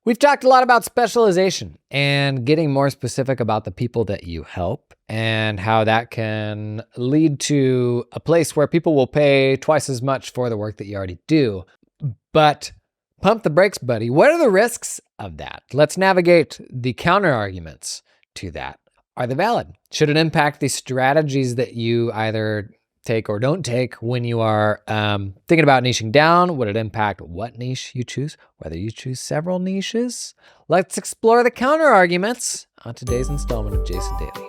We've talked a lot about specialization and getting more specific about the people that you help and how that can lead to a place where people will pay twice as much for the work that you already do. But pump the brakes, buddy. What are the risks of that? Let's navigate the counter arguments to that. Are they valid? Should it impact the strategies that you either take or don't take when you are thinking about niching down? Would it impact what niche you choose? Whether you choose several niches? Let's explore the counter arguments on today's installment of Jason Daily.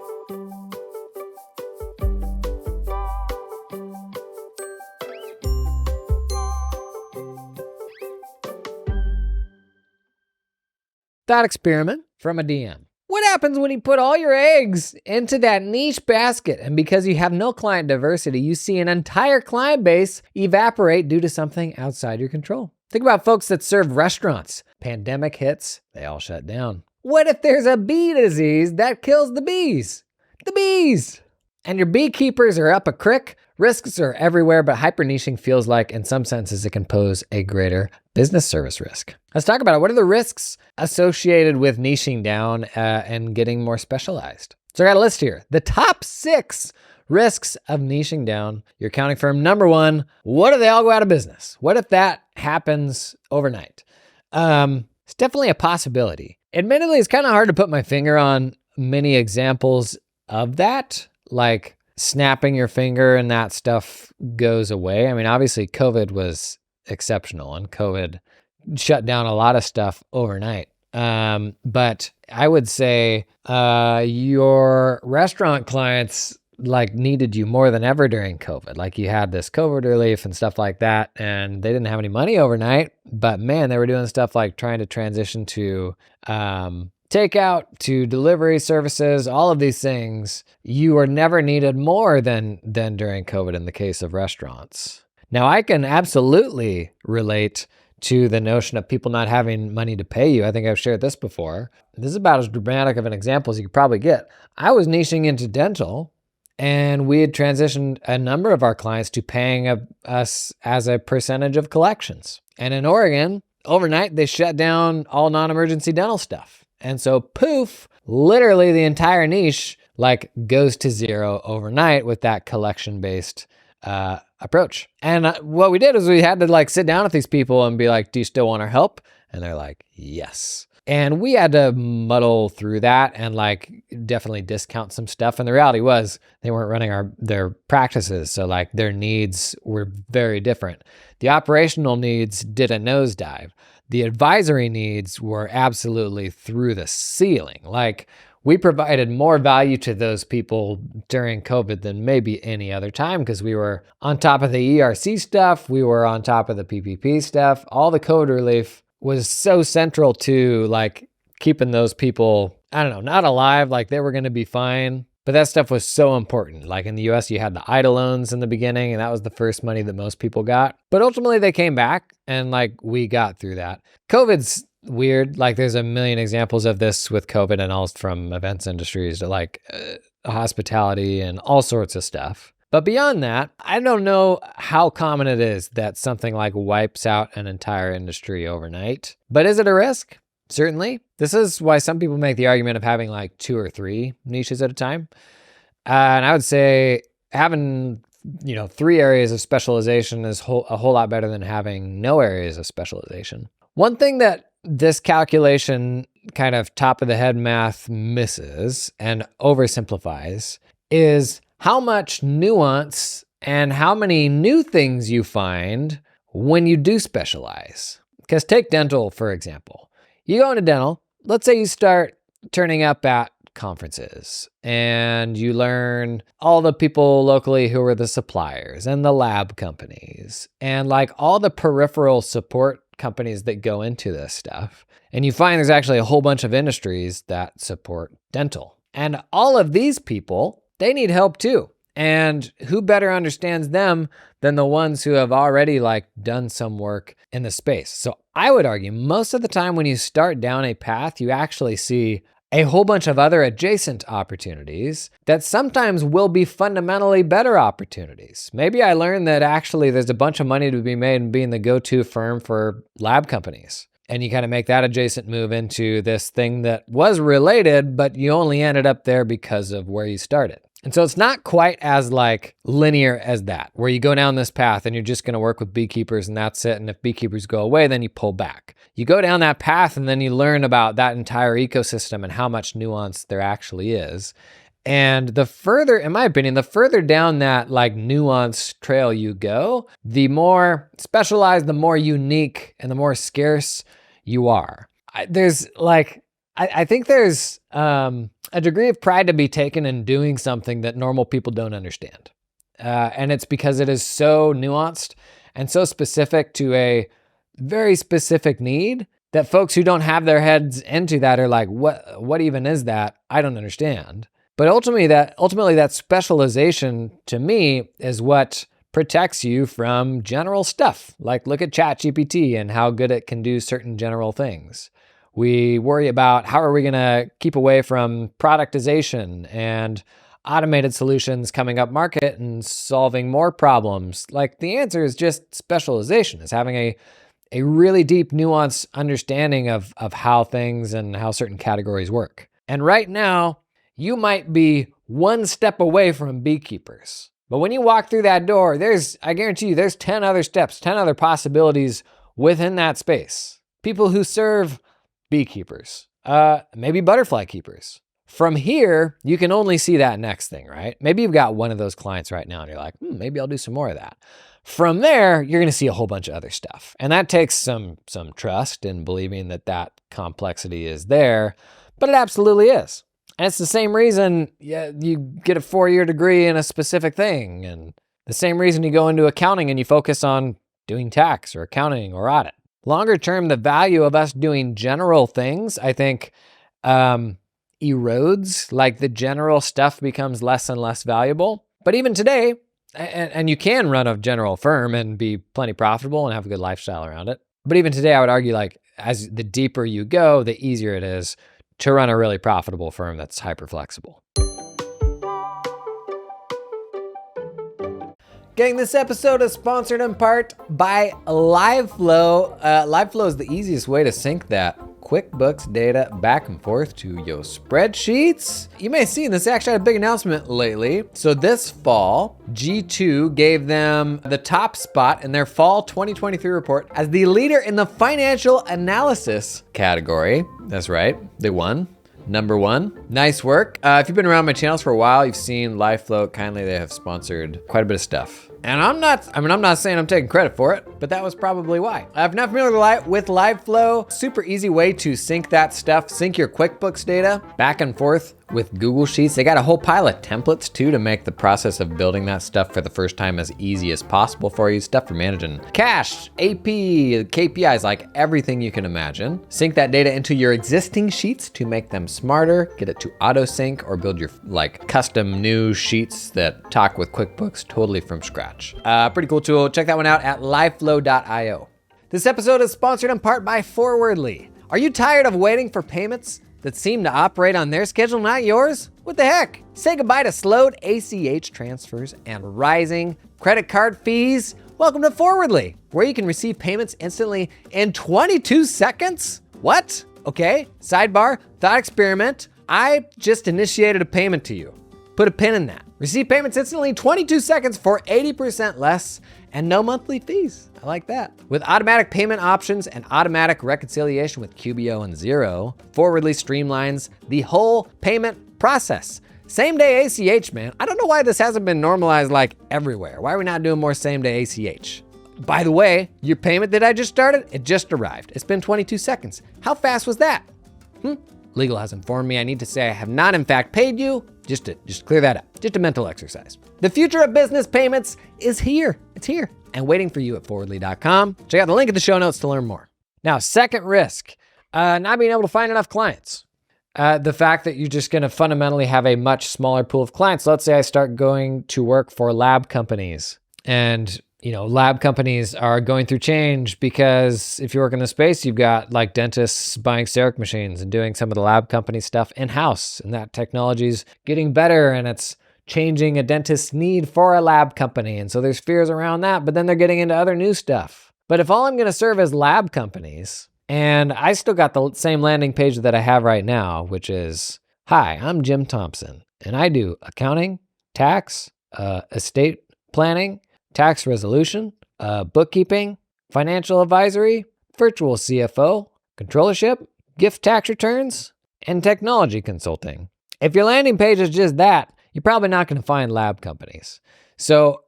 Thought experiment from a DM. What happens when you put all your eggs into that niche basket and because you have no client diversity, you see an entire client base evaporate due to something outside your control? Think about folks that serve restaurants. Pandemic hits, they all shut down. What if there's a bee disease that kills the bees? The bees! And your beekeepers are up a crick? Risks are everywhere, but hyper-niching feels like, in some senses, it can pose a greater business service risk. Let's talk about it. What are the risks associated with niching down and getting more specialized? So I got a list here. The top 6 risks of niching down. Your accounting firm, number 1, what if they all go out of business? What if that happens overnight? It's definitely a possibility. Admittedly, it's kind of hard to put my finger on many examples of that, like snapping your finger and that stuff goes away. I mean, obviously COVID was exceptional and COVID shut down a lot of stuff overnight. But I would say your restaurant clients needed you more than ever during COVID. Like you had this COVID relief and stuff like that, and they didn't have any money overnight, but man, they were doing stuff like trying to transition to takeout, to delivery services, all of these things. You are never needed more than during COVID in the case of restaurants. Now, I can absolutely relate to the notion of people not having money to pay you. I think I've shared this before. This is about as dramatic of an example as you could probably get. I was niching into dental, and we had transitioned a number of our clients to paying us as a percentage of collections. And in Oregon, overnight, they shut down all non-emergency dental stuff. And so poof, literally the entire niche goes to zero overnight with that collection-based approach. And what we did is we had to sit down with these people and be like, do you still want our help? And they're like, yes. And we had to muddle through that and definitely discount some stuff. And the reality was they weren't running their practices. So their needs were very different. The operational needs did a nosedive. The advisory needs were absolutely through the ceiling. We provided more value to those people during COVID than maybe any other time because we were on top of the ERC stuff. We were on top of the PPP stuff. All the COVID relief was so central to keeping those people, not alive, they were going to be fine. But that stuff was so important. In the US, you had the EIDL loans in the beginning, and that was the first money that most people got. But ultimately, they came back, and we got through that. COVID's weird. There's a million examples of this with COVID and all from events industries to hospitality and all sorts of stuff. But beyond that, I don't know how common it is that something wipes out an entire industry overnight. But is it a risk? Certainly. This is why some people make the argument of having 2 or 3 niches at a time. And I would say having 3 areas of specialization is a whole lot better than having no areas of specialization. One thing that this calculation kind of top of the head math misses and oversimplifies is how much nuance and how many new things you find when you do specialize. Because take dental, for example. You go into dental, let's say you start turning up at conferences and you learn all the people locally who are the suppliers and the lab companies and all the peripheral support companies that go into this stuff. And you find there's actually a whole bunch of industries that support dental. And all of these people, they need help too. And who better understands them than the ones who have already done some work in the space? So I would argue most of the time when you start down a path, you actually see a whole bunch of other adjacent opportunities that sometimes will be fundamentally better opportunities. Maybe I learned that actually there's a bunch of money to be made in being the go-to firm for lab companies. And you kind of make that adjacent move into this thing that was related, but you only ended up there because of where you started. And so it's not quite as like linear as that, where you go down this path and you're just going to work with beekeepers and that's it. And if beekeepers go away, then you pull back. You go down that path and then you learn about that entire ecosystem and how much nuance there actually is. And the further, in my opinion, the further down that like nuanced trail you go, the more specialized, the more unique, and the more scarce you are. I think there's a degree of pride to be taken in doing something that normal people don't understand. And it's because it is so nuanced and so specific to a very specific need that folks who don't have their heads into that are like, what even is that? I don't understand. But ultimately that specialization to me is what protects you from general stuff. Like look at ChatGPT and how good it can do certain general things. We worry about how are we going to keep away from productization and automated solutions coming up market and solving more problems. Like the answer is just specialization, is having a really deep nuanced understanding of how things and how certain categories work. And right now, you might be one step away from beekeepers. But when you walk through that door, I guarantee you, there's 10 other steps, 10 other possibilities within that space. People who serve beekeepers, maybe butterfly keepers. From here, you can only see that next thing, right? Maybe you've got one of those clients right now and you're like, maybe I'll do some more of that. From there, you're going to see a whole bunch of other stuff. And that takes some trust in believing that complexity is there, but it absolutely is. And it's the same reason you get a 4-year degree in a specific thing, and the same reason you go into accounting and you focus on doing tax or accounting or audit. Longer term, the value of us doing general things, I think, erodes. Like the general stuff becomes less and less valuable. But even today, and you can run a general firm and be plenty profitable and have a good lifestyle around it. But even today, I would argue like as the deeper you go, the easier it is to run a really profitable firm that's hyper flexible. Gang, this episode is sponsored in part by LiveFlow. LiveFlow is the easiest way to sync that QuickBooks data back and forth to your spreadsheets. You may have seen this actually had a big announcement lately. So this fall, G2 gave them the top spot in their fall 2023 report as the leader in the financial analysis category. That's right, they won. Number 1. Nice work. If you've been around my channels for a while, you've seen LiveFlow. Kindly, they have sponsored quite a bit of stuff. And I'm not saying I'm taking credit for it, but that was probably why. If you're not familiar with LiveFlow, super easy way to sync that stuff, sync your QuickBooks data back and forth with Google Sheets. They got a whole pile of templates too to make the process of building that stuff for the first time as easy as possible for you. Stuff for managing cash, AP, KPIs, like everything you can imagine. Sync that data into your existing sheets to make them smarter, get it to auto sync, or build your like custom new sheets that talk with QuickBooks totally from scratch. Pretty cool tool. Check that one out at liveflow.io. This episode is sponsored in part by Forwardly. Are you tired of waiting for payments that seem to operate on their schedule, not yours? What the heck? Say goodbye to slowed ACH transfers and rising credit card fees. Welcome to Forwardly, where you can receive payments instantly in 22 seconds. What? Okay, sidebar, thought experiment. I just initiated a payment to you. Put a pin in that. Receive payments instantly in 22 seconds for 80% less and no monthly fees. I like that. With automatic payment options and automatic reconciliation with QBO and Xero, Forwardly streamlines the whole payment process. Same day ACH, man. I don't know why this hasn't been normalized like everywhere. Why are we not doing more same day ACH? By the way, your payment that I just started, it just arrived. It's been 22 seconds. How fast was that? Legal has informed me I need to say I have not in fact paid you. Just clear that up. Just a mental exercise. The future of business payments is here. It's here and waiting for you at forwardly.com. Check out the link in the show notes to learn more. Now, second risk, not being able to find enough clients. The fact that you're just going to fundamentally have a much smaller pool of clients. Let's say I start going to work for lab companies, and lab companies are going through change because if you work in the space, you've got like dentists buying CEREC machines and doing some of the lab company stuff in-house, and that technology's getting better and it's changing a dentist's need for a lab company. And so there's fears around that, but then they're getting into other new stuff. But if all I'm going to serve is lab companies, And I still got the same landing page that I have right now, which is, hi, I'm Jim Thompson, and I do accounting, tax, estate planning, tax resolution, bookkeeping, financial advisory, virtual CFO, controllership, gift tax returns, and technology consulting. If your landing page is just that, you're probably not going to find lab companies. So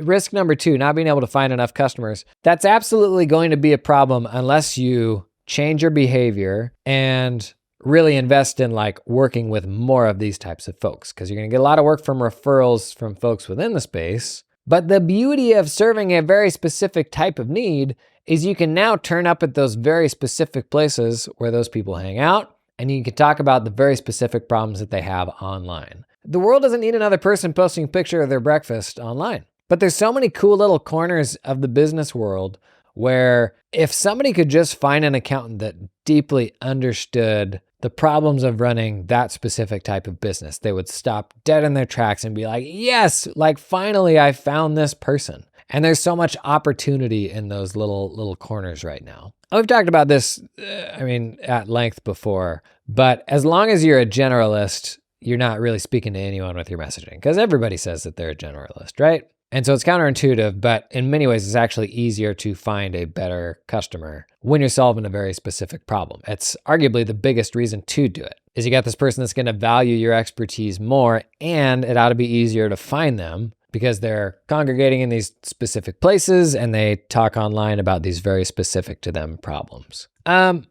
risk number 2, not being able to find enough customers, that's absolutely going to be a problem unless you change your behavior and really invest in like working with more of these types of folks, because you're going to get a lot of work from referrals from folks within the space. But the beauty of serving a very specific type of need is you can now turn up at those very specific places where those people hang out, and you can talk about the very specific problems that they have online. The world doesn't need another person posting a picture of their breakfast online. But there's so many cool little corners of the business world where if somebody could just find an accountant that deeply understood the problems of running that specific type of business, they would stop dead in their tracks and be like, yes, like finally I found this person. And there's so much opportunity in those little corners right now. We've talked about this, at length before, but as long as you're a generalist, you're not really speaking to anyone with your messaging, because everybody says that they're a generalist, right? And so it's counterintuitive, but in many ways, it's actually easier to find a better customer when you're solving a very specific problem. It's arguably the biggest reason to do it, is you got this person that's going to value your expertise more, and it ought to be easier to find them because they're congregating in these specific places and they talk online about these very specific to them problems. I want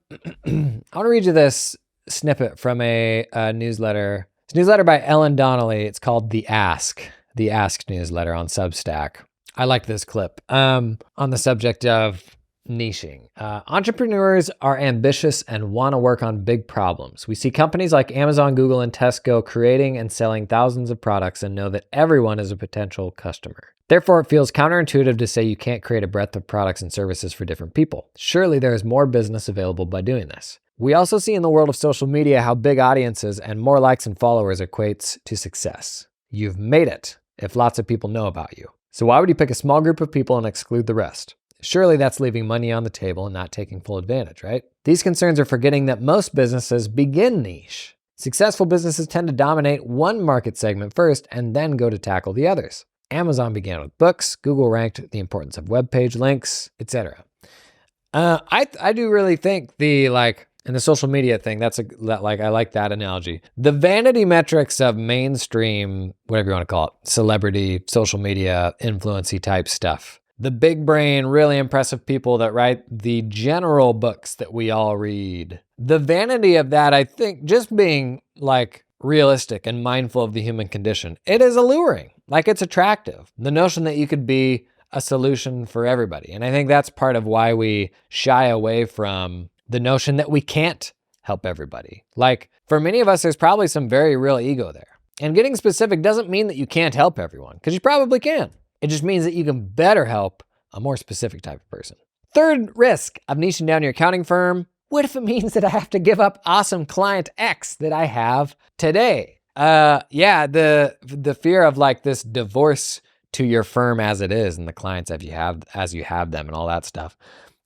to read you this snippet from a newsletter. It's a newsletter by Ellen Donnelly. It's called The Ask newsletter on Substack. I like this clip on the subject of niching. Entrepreneurs are ambitious and want to work on big problems. We see companies like Amazon, Google, and Tesco creating and selling thousands of products and know that everyone is a potential customer. Therefore, it feels counterintuitive to say you can't create a breadth of products and services for different people. Surely there is more business available by doing this. We also see in the world of social media how big audiences and more likes and followers equates to success. You've made it if lots of people know about you. So why would you pick a small group of people and exclude the rest? Surely that's leaving money on the table and not taking full advantage, right? These concerns are forgetting that most businesses begin niche. Successful businesses tend to dominate one market segment first and then go to tackle the others. Amazon began with books, Google ranked the importance of web page links, etc. I do really think and the social media thing, I like that analogy. The vanity metrics of mainstream, whatever you want to call it, celebrity, social media, influency type stuff. The big brain, really impressive people that write the general books that we all read. The vanity of that, I think, just being realistic and mindful of the human condition, it is alluring. It's attractive. The notion that you could be a solution for everybody. And I think that's part of why we shy away from the notion that we can't help everybody. For many of us, there's probably some very real ego there. And getting specific doesn't mean that you can't help everyone, because you probably can. It just means that you can better help a more specific type of person. Third risk of niching down your accounting firm. What if it means that I have to give up awesome client X that I have today? The fear of this divorce to your firm as it is and the clients as you have them and all that stuff.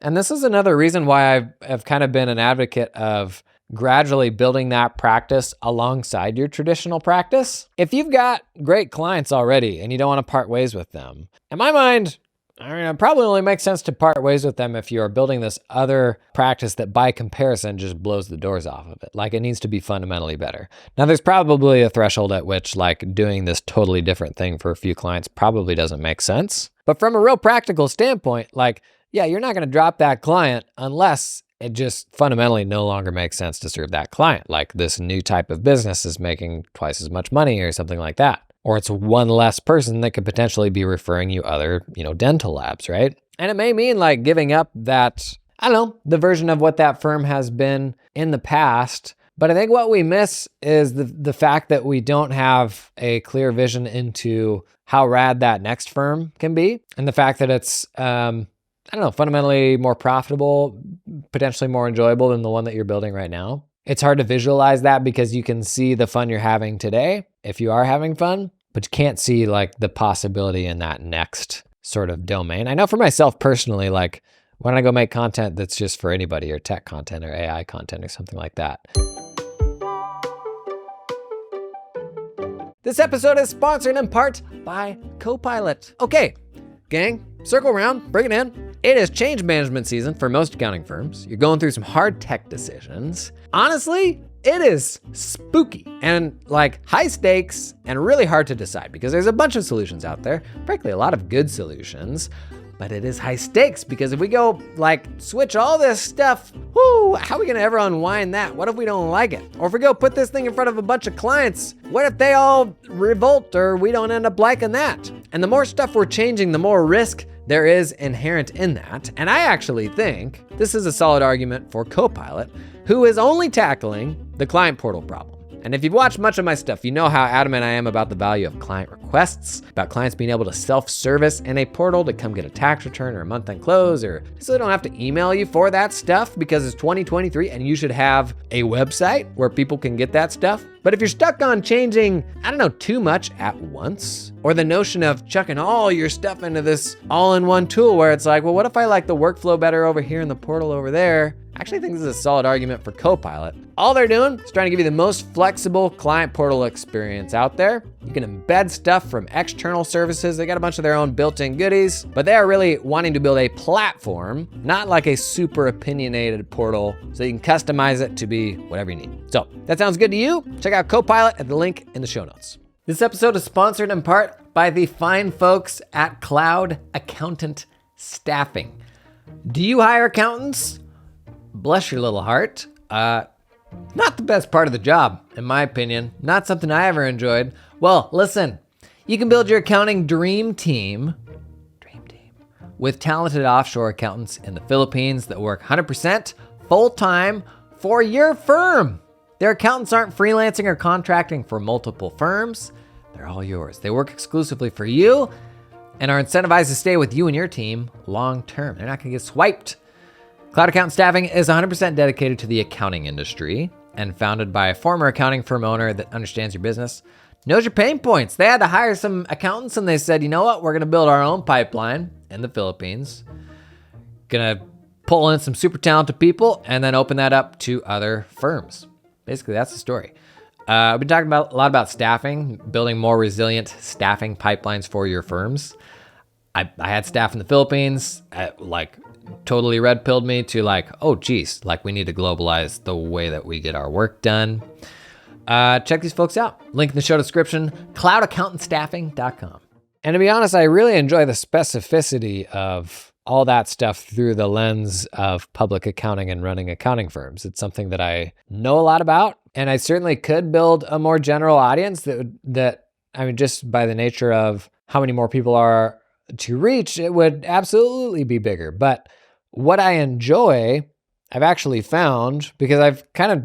And this is another reason why I've kind of been an advocate of gradually building that practice alongside your traditional practice. If you've got great clients already and you don't want to part ways with them, in my mind, it probably only makes sense to part ways with them if you're building this other practice that by comparison just blows the doors off of it. It needs to be fundamentally better. Now, there's probably a threshold at which doing this totally different thing for a few clients probably doesn't make sense. But from a real practical standpoint, you're not going to drop that client unless it just fundamentally no longer makes sense to serve that client. This new type of business is making twice as much money or something like that. Or it's one less person that could potentially be referring you other, dental labs, right? And it may mean giving up that, the version of what that firm has been in the past. But I think what we miss is the fact that we don't have a clear vision into how rad that next firm can be. And the fact that it's, fundamentally more profitable, potentially more enjoyable than the one that you're building right now. It's hard to visualize that because you can see the fun you're having today, if you are having fun, but you can't see the possibility in that next sort of domain. I know for myself personally, Why don't I go make content that's just for anybody, or tech content or AI content or something like that? This episode is sponsored in part by Copilot. Okay, gang, circle around, bring it in. It is change management season for most accounting firms. You're going through some hard tech decisions. Honestly, it is spooky and like high stakes and really hard to decide because there's a bunch of solutions out there, frankly, a lot of good solutions, but it is high stakes because if we go like switch all this stuff, how are we gonna ever unwind that? What if we don't like it? Or if we go put this thing in front of a bunch of clients, what if they all revolt or we don't end up liking that? And the more stuff we're changing, the more risk there is inherent in that. And I actually think this is a solid argument for Copilot, who is only tackling the client portal problem. And if you've watched much of my stuff, you know how adamant I am about the value of client requests, about clients being able to self-service in a portal to come get a tax return or a month-end close, or so they don't have to email you for that stuff because it's 2023 and you should have a website where people can get that stuff. But if you're stuck on changing, too much at once, or the notion of chucking all your stuff into this all-in-one tool where it's like, well, what if I like the workflow better over here in the portal over there? I actually think this is a solid argument for Copilot. All they're doing is trying to give you the most flexible client portal experience out there. You can embed stuff from external services. They got a bunch of their own built-in goodies, but they are really wanting to build a platform, not like a super opinionated portal, so you can customize it to be whatever you need. So that sounds good to you? Check out Copilot at the link in the show notes. This episode is sponsored in part by the fine folks at Cloud Accountant Staffing. Do you hire accountants? Bless your little heart. Not the best part of the job, in my opinion. Not something I ever enjoyed. Well, listen, you can build your accounting dream team with talented offshore accountants in the Philippines that work 100% full-time for your firm. Their accountants aren't freelancing or contracting for multiple firms. They're all yours. They work exclusively for you and are incentivized to stay with you and your team long-term. They're not gonna get swiped. Cloud Accountant Staffing is 100% dedicated to the accounting industry and founded by a former accounting firm owner that understands your business, knows your pain points. They had to hire some accountants and they said, you know what? We're gonna build our own pipeline in the Philippines. Gonna pull in some super talented people and then open that up to other firms. Basically, that's the story. I've been talking a lot about staffing, building more resilient staffing pipelines for your firms. I had staff in the Philippines, totally red pilled me to oh geez, we need to globalize the way that we get our work done. Check these folks out. Link in the show description, cloudaccountantstaffing.com. And to be honest, I really enjoy the specificity of all that stuff through the lens of public accounting and running accounting firms. It's something that I know a lot about, and I certainly could build a more general audience just by the nature of how many more people are to reach, it would absolutely be bigger. But what I enjoy, I've actually found, because I've kind of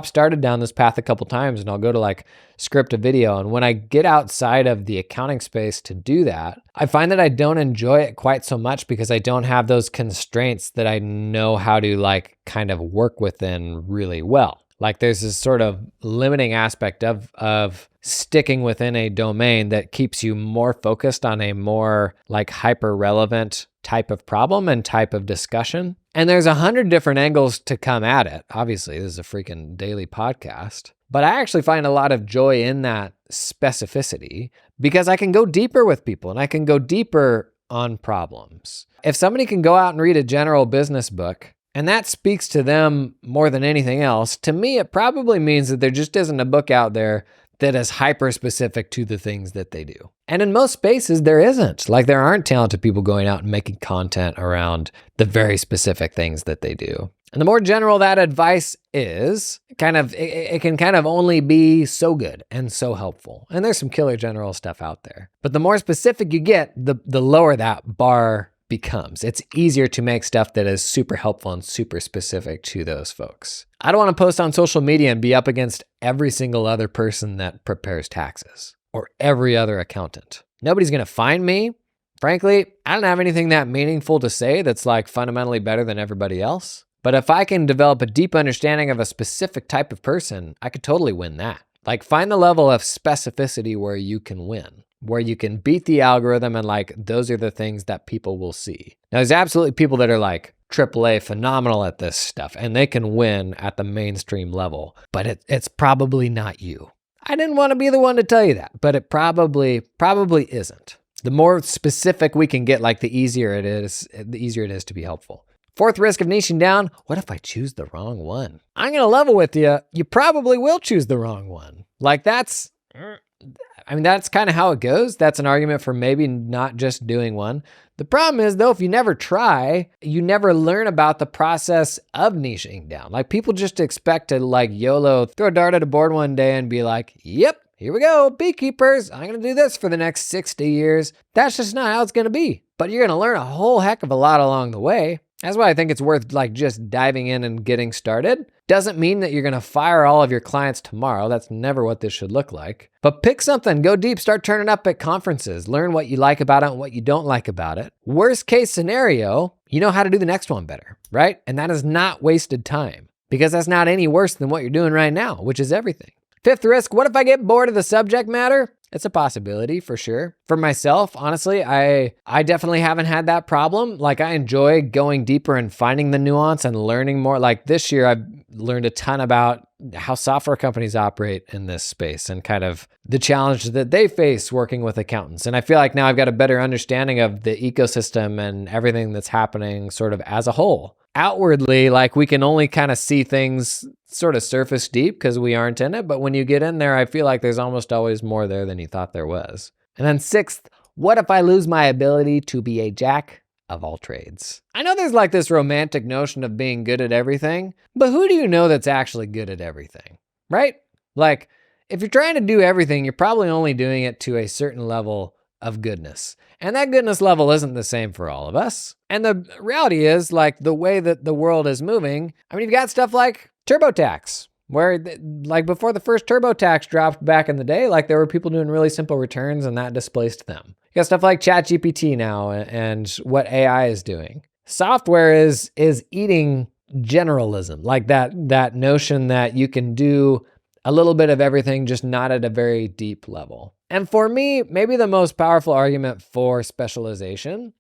started down this path a couple times, and I'll go to script a video. And when I get outside of the accounting space to do that, I find that I don't enjoy it quite so much because I don't have those constraints that I know how to kind of work within really well. There's this sort of limiting aspect of sticking within a domain that keeps you more focused on a more hyper relevant type of problem and type of discussion. And there's 100 different angles to come at it. Obviously, this is a freaking daily podcast, but I actually find a lot of joy in that specificity because I can go deeper with people and I can go deeper on problems. If somebody can go out and read a general business book and that speaks to them more than anything else, to me, it probably means that there just isn't a book out there that is hyper specific to the things that they do. And in most spaces, there isn't. There aren't talented people going out and making content around the very specific things that they do. And the more general that advice is, it can kind of only be so good and so helpful. And there's some killer general stuff out there. But the more specific you get, the lower that bar becomes. It's easier to make stuff that is super helpful and super specific to those folks. I don't want to post on social media and be up against every single other person that prepares taxes or every other accountant. Nobody's going to find me. Frankly, I don't have anything that meaningful to say that's fundamentally better than everybody else. But if I can develop a deep understanding of a specific type of person, I could totally win that. Find the level of specificity where you can win. where you can beat the algorithm and like those are the things that people will see. Now, there's absolutely people that are like AAA phenomenal at this stuff and they can win at the mainstream level, but it's probably not you. I didn't want to be the one to tell you that, but it probably isn't. The more specific we can get, like the easier it is to be helpful. Fourth risk of niching down, what if I choose the wrong one? I'm going to level with you. You probably will choose the wrong one. Like that's kind of how it goes. That's an argument for maybe not just doing one. The problem is though, if you never try, you never learn about the process of niching down. Like people just expect to like YOLO, throw a dart at a board one day and be like, yep, here we go, beekeepers. I'm going to do this for the next 60 years. That's just not how it's going to be. But you're going to learn a whole heck of a lot along the way. That's why I think it's worth like just diving in and getting started. Doesn't mean that you're going to fire all of your clients tomorrow. That's never what this should look like. But pick something, go deep, start turning up at conferences, learn what you like about it and what you don't like about it. Worst case scenario, you know how to do the next one better, right? And that is not wasted time because that's not any worse than what you're doing right now, which is everything. Fifth risk, what if I get bored of the subject matter? It's a possibility for sure. For myself, honestly, I definitely haven't had that problem. Like I enjoy going deeper and finding the nuance and learning more. Like this year, I've learned a ton about how software companies operate in this space and kind of the challenge that they face working with accountants. And I feel like now I've got a better understanding of the ecosystem and everything that's happening sort of as a whole. Outwardly, like we can only kind of see things sort of surface deep because we aren't in it. But when you get in there, I feel like there's almost always more there than you thought there was. And then sixth, what if I lose my ability to be a jack of all trades? I know there's like this romantic notion of being good at everything, but who do you know that's actually good at everything, right? Like if you're trying to do everything, you're probably only doing it to a certain level of goodness. And that goodness level isn't the same for all of us. And the reality is like the way that the world is moving, I mean, you've got stuff like TurboTax, where like before the first TurboTax dropped back in the day, like there were people doing really simple returns and that displaced them. You got stuff like ChatGPT now and what AI is doing. Software is eating generalism, like that notion that you can do a little bit of everything, just not at a very deep level. And for me, maybe the most powerful argument for specialization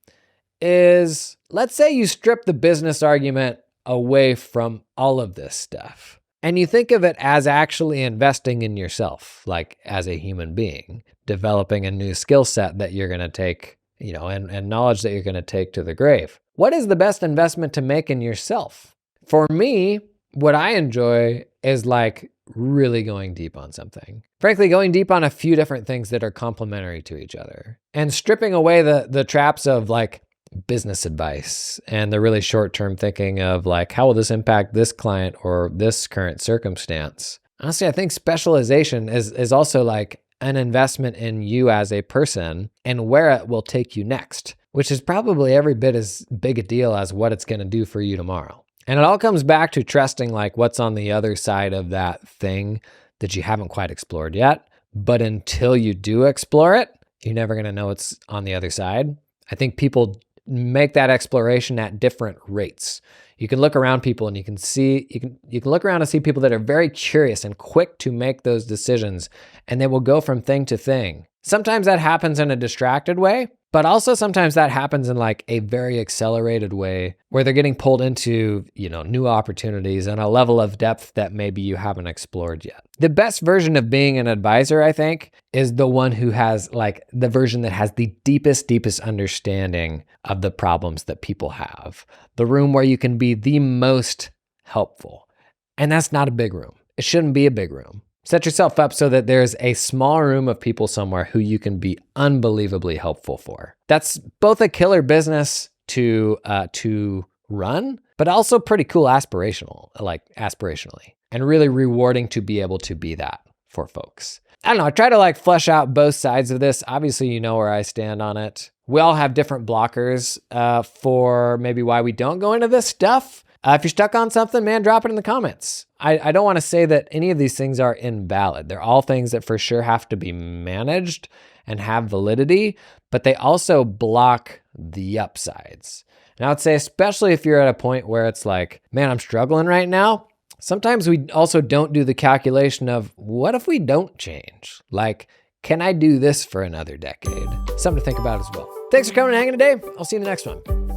is, let's say you strip the business argument away from all of this stuff. And you think of it as actually investing in yourself, like as a human being, developing a new skill set that you're going to take, and knowledge that you're going to take to the grave. What is the best investment to make in yourself? For me, what I enjoy is like really going deep on something. Frankly, going deep on a few different things that are complementary to each other and stripping away the traps of like business advice and the really short-term thinking of like, how will this impact this client or this current circumstance? Honestly, I think specialization is also like an investment in you as a person and where it will take you next, which is probably every bit as big a deal as what it's going to do for you tomorrow. And it all comes back to trusting like what's on the other side of that thing that you haven't quite explored yet. But until you do explore it, you're never going to know what's on the other side. I think people make that exploration at different rates. You can look around people and you can look around and see people that are very curious and quick to make those decisions, and they will go from thing to thing. Sometimes that happens in a distracted way, but also sometimes that happens in like a very accelerated way where they're getting pulled into, new opportunities and a level of depth that maybe you haven't explored yet. The best version of being an advisor, I think, is the one who has like the version that has the deepest understanding of the problems that people have. The room where you can be the most helpful. And that's not a big room. It shouldn't be a big room. Set yourself up so that there's a small room of people somewhere who you can be unbelievably helpful for. That's both a killer business to run, but also pretty cool aspirationally, and really rewarding to be able to be that for folks. I don't know, I try to like flesh out both sides of this. Obviously, you know where I stand on it. We all have different blockers for maybe why we don't go into this stuff. If you're stuck on something, man, drop it in the comments. I don't want to say that any of these things are invalid. They're all things that for sure have to be managed and have validity, but they also block the upsides. And I would say, especially if you're at a point where it's like, man, I'm struggling right now. Sometimes we also don't do the calculation of what if we don't change? Like, can I do this for another decade? Something to think about as well. Thanks for coming and hanging today. I'll see you in the next one.